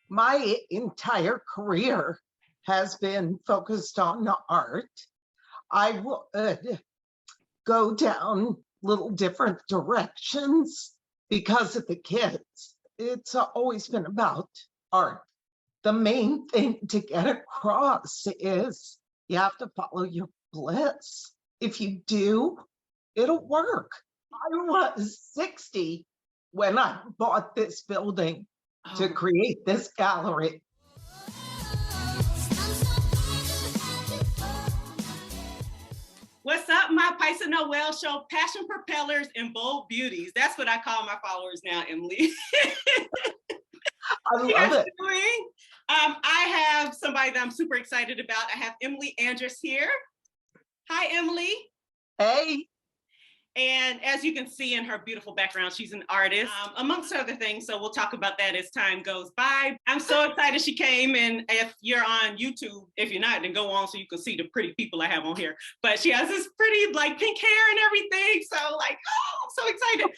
My entire career has been focused on art. I would go down little different directions because of the kids. It's always been about art. The main thing to get across is you have to follow your bliss. If you do, it'll work. I was 60 when I bought this building to create this gallery. What's up, my Pysa Noel Show, passion propellers and bold beauties. That's what I call my followers now, Emily. I love it. I have somebody that I'm super excited about. I have Emily Andress here. Hi, Emily. Hey. And as you can see in her beautiful background, she's an artist, amongst other things. So we'll talk about that as time goes by. I'm so excited she came. And if you're on YouTube, if you're not, then go on so you can see the pretty people I have on here. But she has this pretty like pink hair and everything. So like, oh, I'm so excited.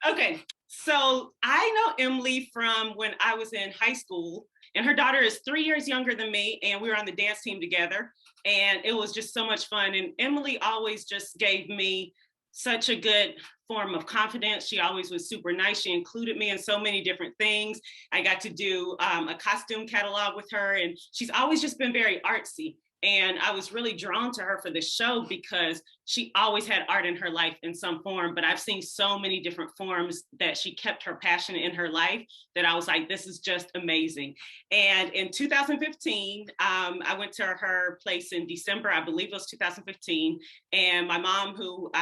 Okay, so I know Emily from when I was in high school, and her daughter is 3 years younger than me. And we were on the dance team together. And it was just so much fun. And Emily always just gave me such a good form of confidence. She always was super nice. She included me in so many different things. I got to do a costume catalog with her, and she's always just been very artsy. And I was really drawn to her for this show because she always had art in her life in some form, but I've seen so many different forms that she kept her passion in her life that I was like, this is just amazing. And in 2015, I went to her place in December, I believe it was 2015. And my mom, who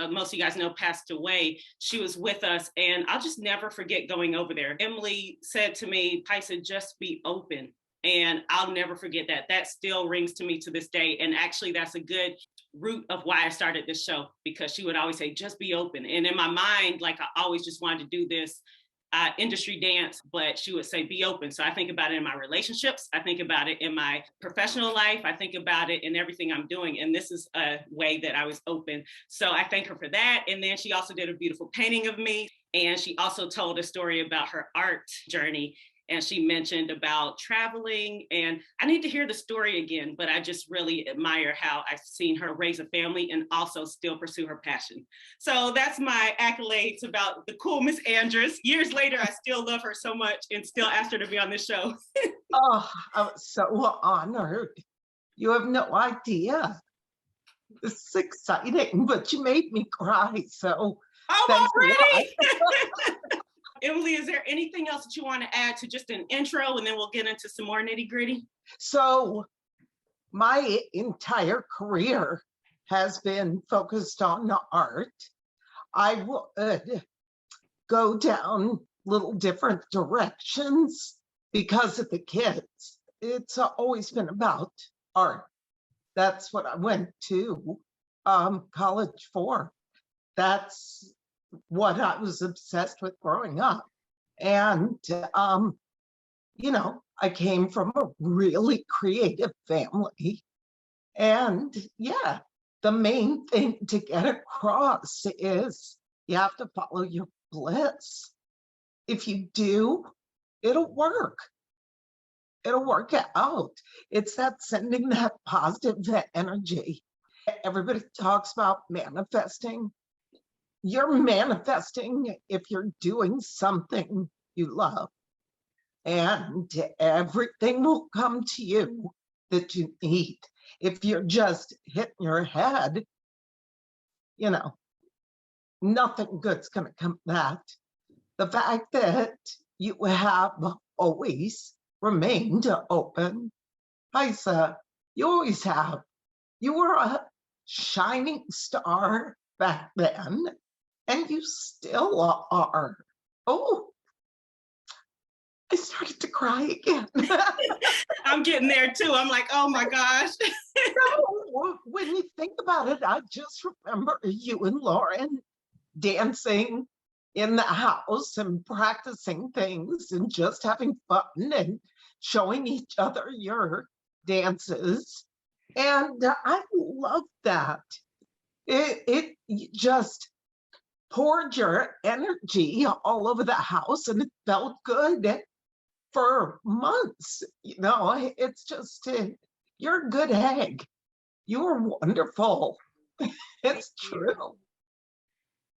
most of you guys know passed away, she was with us. And I'll just never forget going over there. Emily said to me, Pysa, just be open. And I'll never forget that. That still rings to me to this day. And actually, that's a good root of why I started this show, because she would always say, just be open. And in my mind, like I always just wanted to do this industry dance, but she would say, be open. So I think about it in my relationships. I think about it in my professional life. I think about it in everything I'm doing. And this is a way that I was open. So I thank her for that. And then she also did a beautiful painting of me. And she also told a story about her art journey. And she mentioned about traveling, and I need to hear the story again, but I just really admire how I've seen her raise a family and also still pursue her passion. So that's my accolades about the cool Miss Andress. Years later, I still love her so much and still asked her to be on this show. Oh, I was so honored. You have no idea. This is exciting, but you made me cry, so thanks already? Emily, is there anything else that you want to add to just an intro, and then we'll get into some more nitty gritty? So my entire career has been focused on art. I would go down little different directions because of the kids. It's always been about art. That's what I went to college for. That's what I was obsessed with growing up. And, you know, I came from a really creative family. And yeah, the main thing to get across is you have to follow your bliss. If you do, it'll work. It'll work out. It's that sending that positive energy. Everybody talks about manifesting. You're manifesting if you're doing something you love, and everything will come to you that you need. If you're just hitting your head, you know, nothing good's going to come of that. The fact that you have always remained open, Pysa, you always have. You were a shining star back then. And you still are. Oh, I started to cry again. I'm getting there too. I'm like, oh my gosh. So, when you think about it, I just remember you and Lauren dancing in the house and practicing things and just having fun and showing each other your dances. And I love that. It just poured your energy all over the house, and it felt good for months. You know, it's just, you're a good egg. You are wonderful. It's true.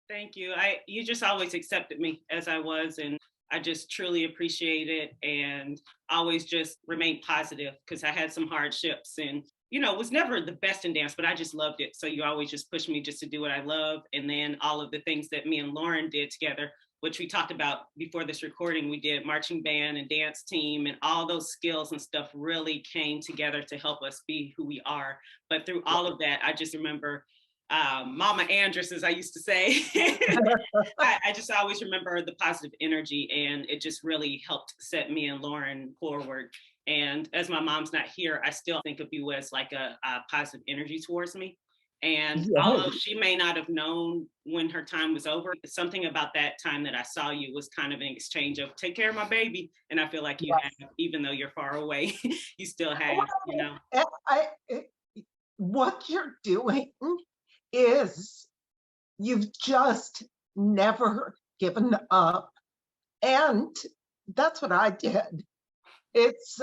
Thank you. You just always accepted me as I was, and I just truly appreciate it, and always just remained positive because I had some hardships, and was never the best in dance, but I just loved it. So you always just pushed me just to do what I love. And then all of the things that me and Lauren did together, which we talked about before this recording, we did marching band and dance team, and all those skills and stuff really came together to help us be who we are. But through all of that, I just remember Mama Andress, as I used to say. I just always remember the positive energy, and it just really helped set me and Lauren forward. And as my mom's not here, I still think of you as like a positive energy towards me. And although she may not have known when her time was over, something about that time that I saw you was kind of an exchange of take care of my baby. And I feel like you have, even though you're far away, you still have, what you're doing is you've just never given up. And that's what I did. It's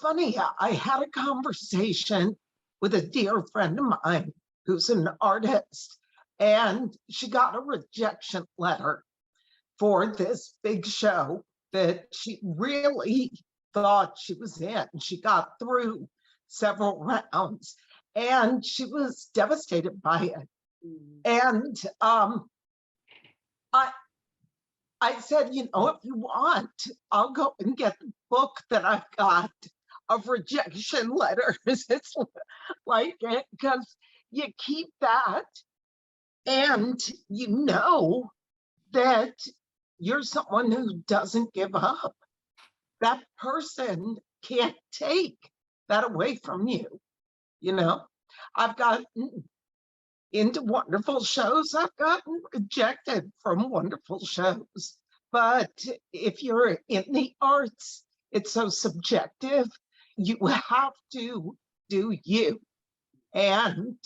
funny. I had a conversation with a dear friend of mine who's an artist, and she got a rejection letter for this big show that she really thought she was in. She got through several rounds, and she was devastated by it. And I said, if you want, I'll go and get the book that I've got of rejection letters. It's like, because you keep that, and you know that you're someone who doesn't give up. That person can't take that away from you. I've gotten into wonderful shows. I've gotten rejected from wonderful shows. But if you're in the arts, it's so subjective. You have to do you and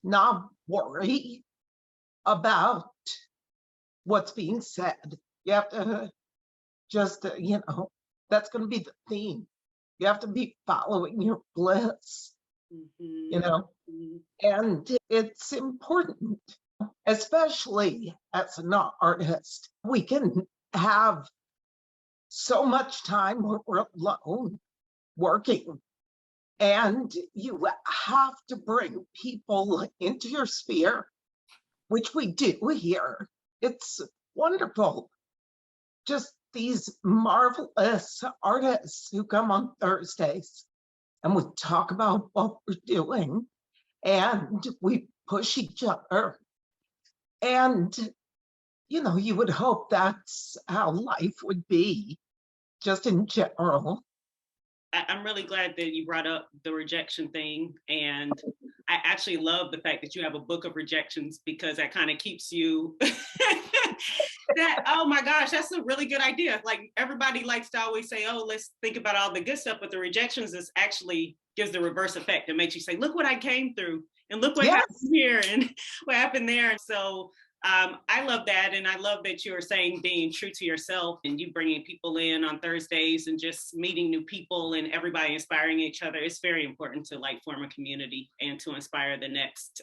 not worry about what's being said. You have to just, that's going to be the theme. You have to be following your bliss. And it's important, especially as an artist. We can have so much time where we're alone working, and you have to bring people into your sphere, which we do here. It's wonderful. Just these marvelous artists who come on Thursdays, and we talk about what we're doing, and we push each other. And, you would hope that's how life would be, just in general. I'm really glad that you brought up the rejection thing. And I actually love the fact that you have a book of rejections, because that kind of keeps you oh my gosh, that's a really good idea. Like, everybody likes to always say, oh, let's think about all the good stuff, but the rejections is actually gives the reverse effect. It makes you say, look what I came through, and look what happened here, and what happened there. And so I love that. And I love that you're saying being true to yourself, and you bringing people in on Thursdays and just meeting new people and everybody inspiring each other. It's very important to form a community and to inspire the next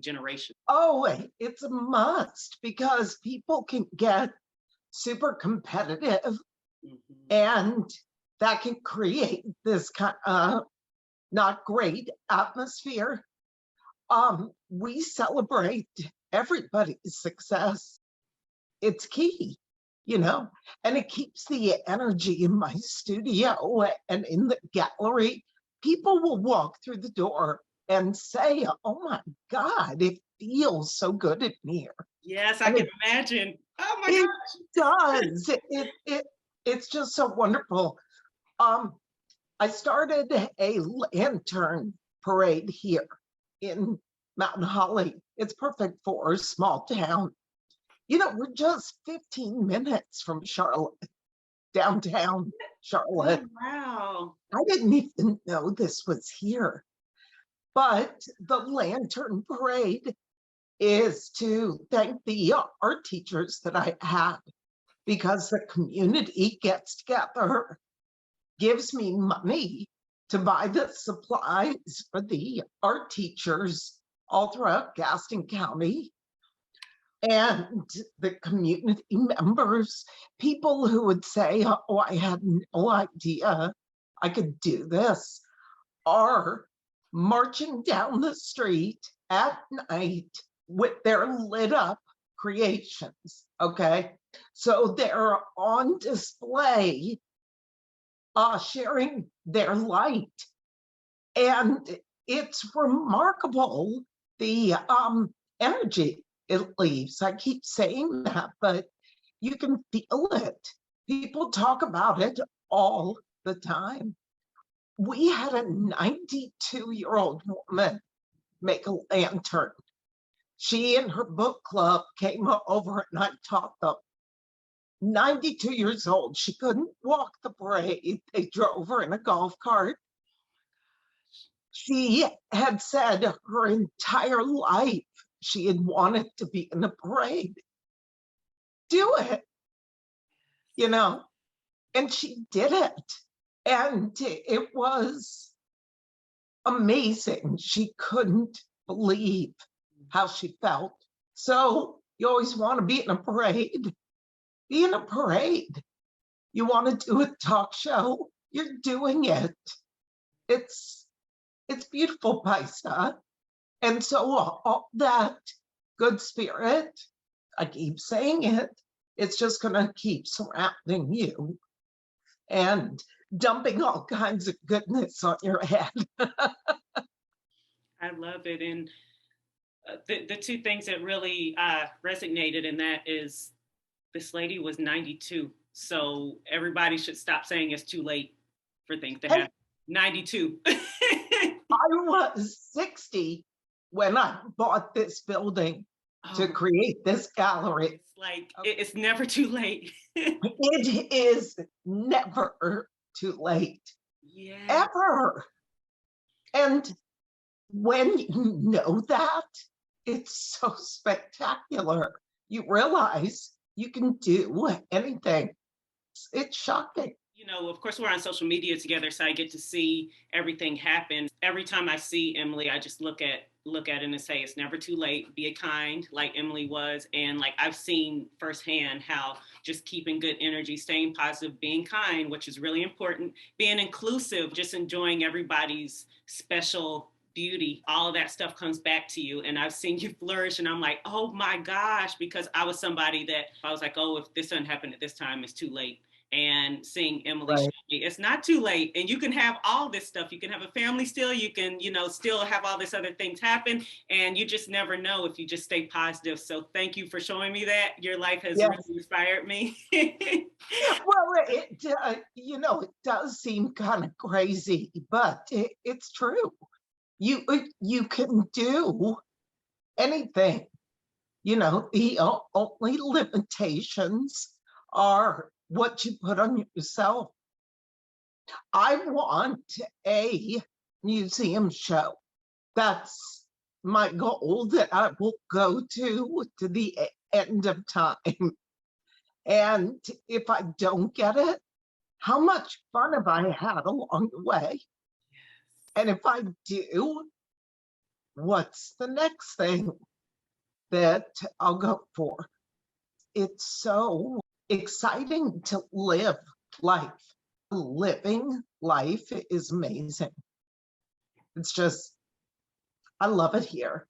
generation. Oh, it's a must, because people can get super competitive, and that can create this kind of not great atmosphere. We celebrate everybody's success. It's key, and it keeps the energy in my studio and in the gallery. People will walk through the door and say, oh my God, it feels so good in here. Yes, I can imagine. Oh my gosh. It does. It's just so wonderful. I started a lantern parade here in Mountain Holly. It's perfect for a small town. We're just 15 minutes from Charlotte, downtown Charlotte. Oh, wow. I didn't even know this was here. But the lantern parade is to thank the art teachers that I had, because the community gets together, gives me money to buy the supplies for the art teachers all throughout Gaston County. And the community members, people who would say, oh, I had no idea I could do this, are marching down the street at night with their lit up creations, okay? So they're on display, sharing their light. And it's remarkable, the energy it leaves. I keep saying that, but you can feel it. People talk about it all the time. We had a 92-year-old woman make a lantern. She and her book club came over and I taught them. 92 years old. She couldn't walk the parade. They drove her in a golf cart. She had said her entire life she had wanted to be in a parade. Do it, you know, and she did it. And it was amazing. She couldn't believe how she felt. So you always want to be in a parade. Be in a parade. You want to do a talk show, you're doing it. It's beautiful, Pysa. And so all that good spirit, I keep saying it, it's just going to keep surrounding you and dumping all kinds of goodness on your head. I love it. And the two things that really resonated in that is this lady was 92. So everybody should stop saying it's too late for things to happen. 92. I was 60 when I bought this building to create this gallery. It's like, it's never too late. It is never too late. Yeah. Ever. And when you know that, it's so spectacular. You realize you can do anything. It's shocking. You know, of course, we're on social media together, so I get to see everything happen. Every time I see Emily, I just look at it and say, it's never too late. Be kind, like Emily was. And like I've seen firsthand how just keeping good energy, staying positive, being kind, which is really important, being inclusive, just enjoying everybody's special beauty, all of that stuff comes back to you. And I've seen you flourish and I'm like, oh my gosh, because I was somebody that I was like, oh, if this doesn't happen at this time, it's too late. And seeing Emily, right. It's not too late. And you can have all this stuff. You can have a family still. You can, you know, still have all this other things happen. And you just never know if you just stay positive. So thank you for showing me that. Your life has really inspired me. Well, you know, it does seem kind of crazy, but it's true. You can do anything. You know, the only limitations are what you put on yourself. I want a museum show. That's my goal, that I will go to the end of time. And if I don't get it, how much fun have I had along the way? And if I do, what's the next thing that I'll go for? It's so exciting to live life. Living life is amazing. It's just, I love it here.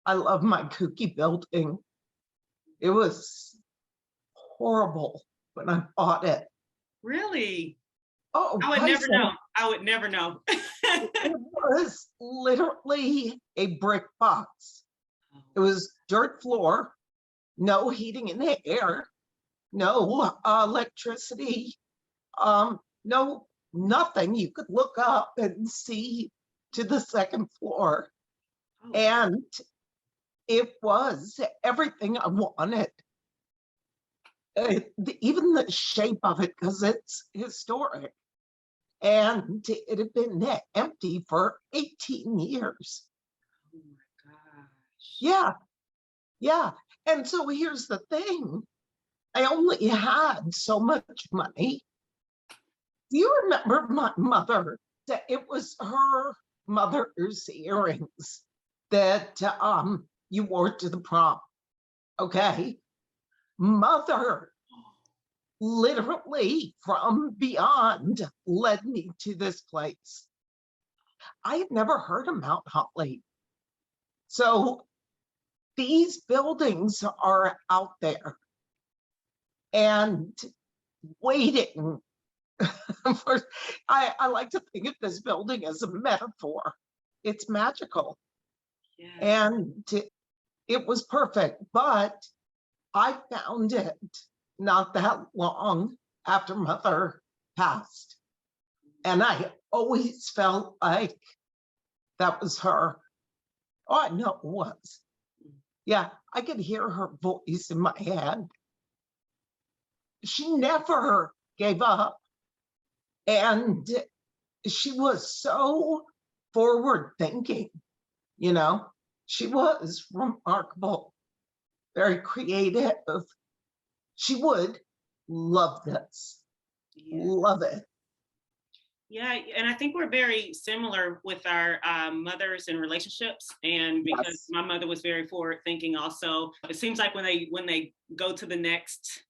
I love my kooky building. It was horrible when I bought it. Really? Oh, I would never know. I would never know. It was literally a brick box. It was dirt floor, no heating in the air, no electricity, no nothing. You could look up and see to the second floor. Oh. And it was everything I wanted. Even the shape of it, because it's historic. And it had been empty for 18 years. Oh my gosh. Yeah. Yeah. And so here's the thing. I only had so much money. Do you remember my mother? That it was her mother's earrings that you wore to the prom. Okay. Mother literally from beyond led me to this place. I had never heard of Mount Holly. So these buildings are out there and waiting for, I like to think of this building as a metaphor. It's magical. Yeah. And it was perfect, but I found it not that long after Mother passed. And I always felt like that was her. Oh, I know it was. Yeah, I could hear her voice in my head. She never gave up. And she was so forward thinking, you know, she was remarkable, very creative. She would love this, love it. Yeah, and I think we're very similar with our mothers and relationships. And because Yes. my mother was very forward thinking also, it seems like when they go to the next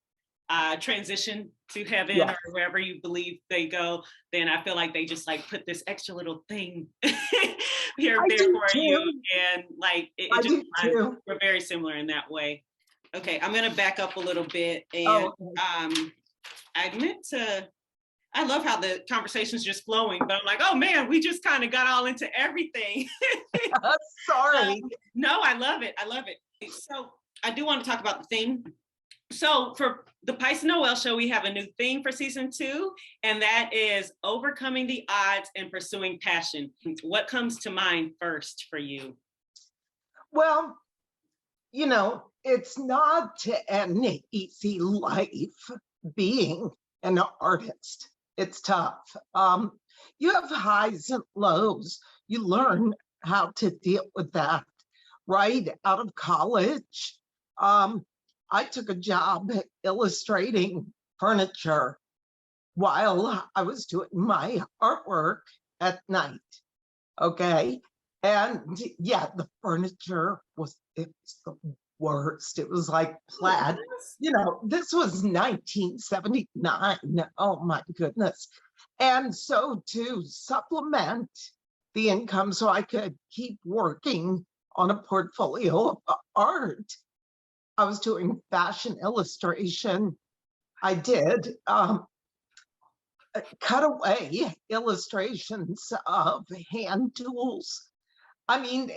transition to heaven, Yes. or wherever you believe they go, then I feel like they just like put this extra little thing here I there do for too. you. And like I just do too. we're very similar in that way. Okay, I'm gonna back up a little bit. And Oh, I love how the conversation's just flowing, but I'm like, oh man, we just kind of got all into everything. sorry. No, I love it. I love it. So I do want to talk about the theme. So for the Pysa Noel Show, we have a new theme for season 2, and that is overcoming the odds and pursuing passion. What comes to mind first for you? Well, you know, it's not an easy life being an artist. It's tough. You have highs and lows. You learn how to deal with that right out of college. I took a job illustrating furniture while I was doing my artwork at night. Okay. And yeah, the furniture was the worst. It was like plaid. You know, this was 1979. Oh my goodness. And so to supplement the income so I could keep working on a portfolio of art, I was doing fashion illustration. I did cutaway illustrations of hand tools. I mean,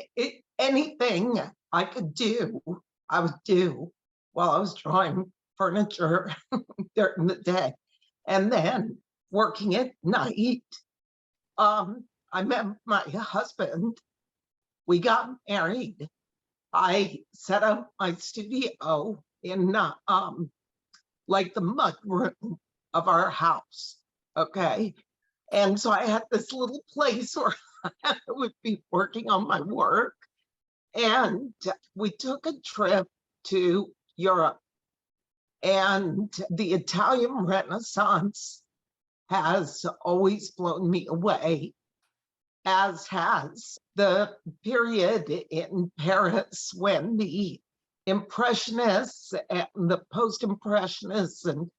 anything I could do, I would do while I was drawing furniture during the day. And then working at night, I met my husband. We got married. I set up my studio in like the mud room of our house. Okay. And so I had this little place where I would be working on my work. And we took a trip to Europe. And the Italian Renaissance has always blown me away, as has the period in Paris when the Impressionists and the Post-Impressionists and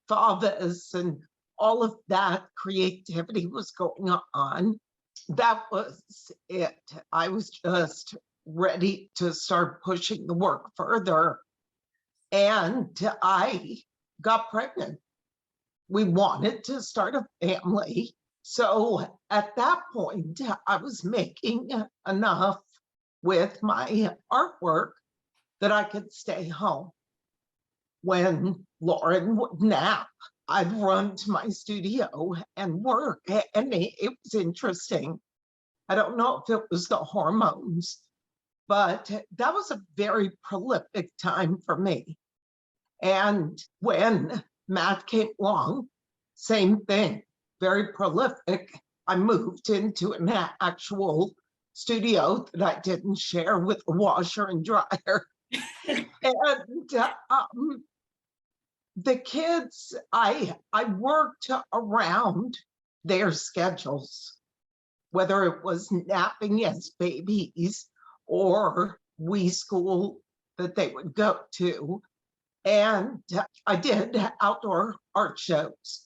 Fauvists and all of that creativity was going on. That was it. I was just ready to start pushing the work further. And I got pregnant. We wanted to start a family. So at that point, I was making enough with my artwork that I could stay home. When Lauren would nap, I'd run to my studio and work. And it was interesting. I don't know if it was the hormones, but that was a very prolific time for me. And when Matt came along, same thing, very prolific. I moved into an actual studio that I didn't share with a washer and dryer. And the kids, I worked around their schedules, whether it was napping as babies or wee school that they would go to. And I did outdoor art shows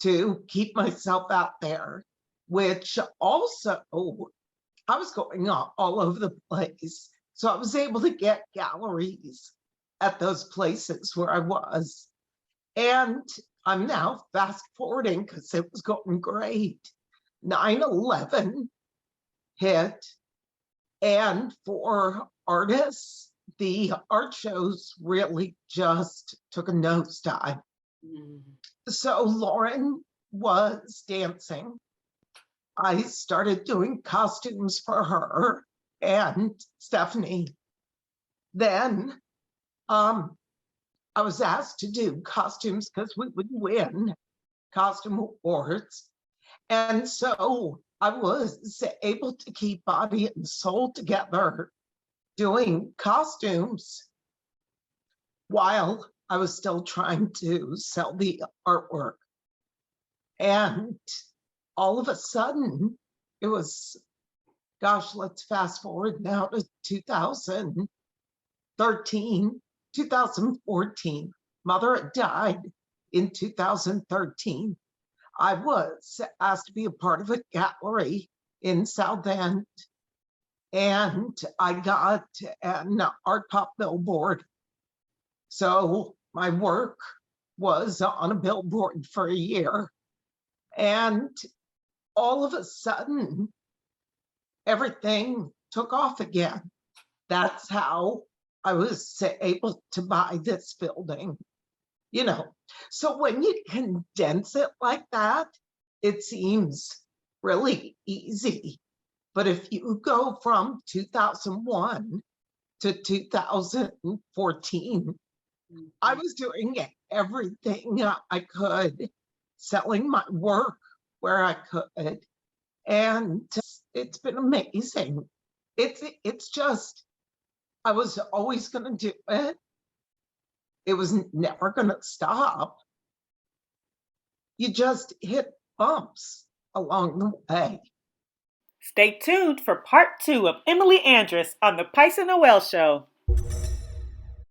to keep myself out there, which also I was going all over the place. So I was able to get galleries at those places where I was. And I'm now fast forwarding because it was going great. 9/11 hit. And for artists, the art shows really just took a nosedive. So Lauren was dancing. I started doing costumes for her and Stephanie. Then I was asked to do costumes because we would win costume awards. And so I was able to keep body and soul together doing costumes while I was still trying to sell the artwork. And all of a sudden, it was, gosh, let's fast forward now to 2014. Mother had died in 2013. I was asked to be a part of a gallery in South End, and I got an art pop billboard. So my work was on a billboard for a year. And all of a sudden, everything took off again. That's how I was able to buy this building. So when you condense it like that, it seems really easy. But if you go from 2001 to 2014, I was doing everything I could, selling my work where I could. And it's been amazing. It's just, I was always going to do it. It was never going to stop. You just hit bumps along the way. Stay tuned for part 2 of Emily Andress on the Pysa Noel Show.